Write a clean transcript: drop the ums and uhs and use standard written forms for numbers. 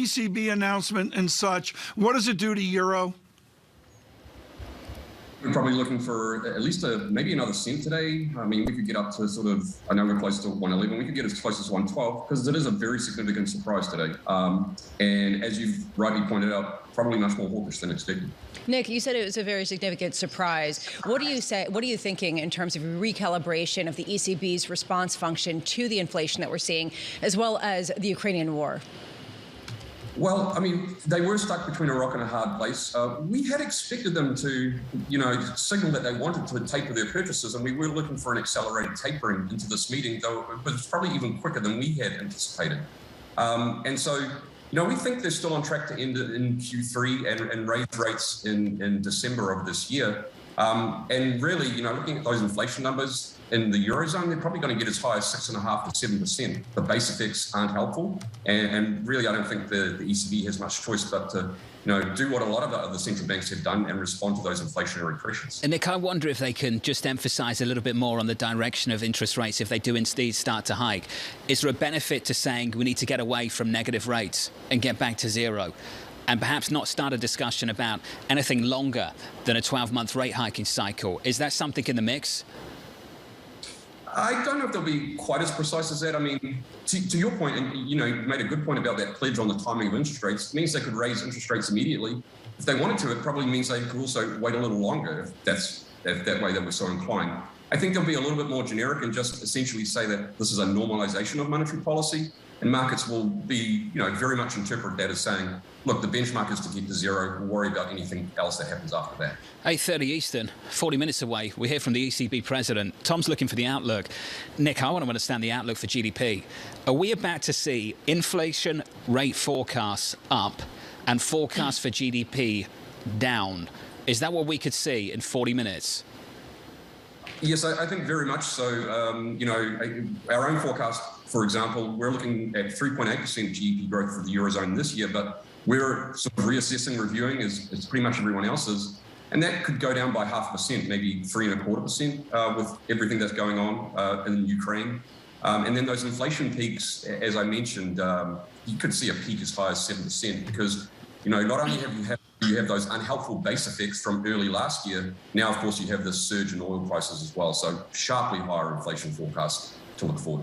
ECB announcement and such. What does it do to euro? We're probably looking for at least maybe another cent today. I mean, we could get up to sort of, I know we're close to 111, we could get as close as 112 because it is a very significant surprise today. And as you've rightly pointed out, probably much more hawkish than expected. Nick, you said it was a very significant surprise. What do you say? What are you thinking in terms of recalibration of the ECB's response function to the inflation that we're seeing, as well as the Ukrainian war? Well, I mean, they were stuck between a rock and a hard place. We had expected them to, signal that they wanted to taper their purchases, and we were looking for an accelerated tapering into this meeting, though it was probably even quicker than we had anticipated. And so, we think they're still on track to end it in Q3 and raise rates in December of this year. And really, looking at those inflation numbers in the Eurozone, they're probably going to get as high as 6.5% to 7%. The base effects aren't helpful. And really, I don't think the ECB has much choice but to do what a lot of the other central banks have done and respond to those inflationary pressures. And Nick, I wonder if they can just emphasise a little bit more on the direction of interest rates if they do indeed start to hike. Is there a benefit to saying we need to get away from negative rates and get back to zero? And perhaps not start a discussion about anything longer than a 12-month rate hiking cycle. Is that something in the mix? I don't know if they'll be quite as precise as that. I mean, to your point, and you made a good point about that pledge on the timing of interest rates. It means they could raise interest rates immediately. If they wanted to, it probably means they could also wait a little longer if that's that way that we're so inclined. I think they'll be a little bit more generic and just essentially say that this is a normalization of monetary policy, and markets will be, very much interpret that as saying, look, the benchmark is to get to zero. We'll worry about anything else that happens after that. 8:30 Eastern, 40 minutes away. We hear from the ECB president. Tom's looking for the outlook. Nick, I want to understand the outlook for GDP. Are we about to see inflation rate forecasts up and forecasts for GDP down? Is that what we could see in 40 minutes? Yes, I think very much so. Our own forecast, for example, we're looking at 3.8% GDP growth for the Eurozone this year, but we're sort of reassessing, reviewing as pretty much everyone else is. And that could go down by 0.5%, maybe 3.25% with everything that's going on in Ukraine. And then those inflation peaks, as I mentioned, you could see a peak as high as 7% because, not only have you have those unhelpful base effects from early last year, now, of course, you have this surge in oil prices as well. So sharply higher inflation forecasts to look forward to.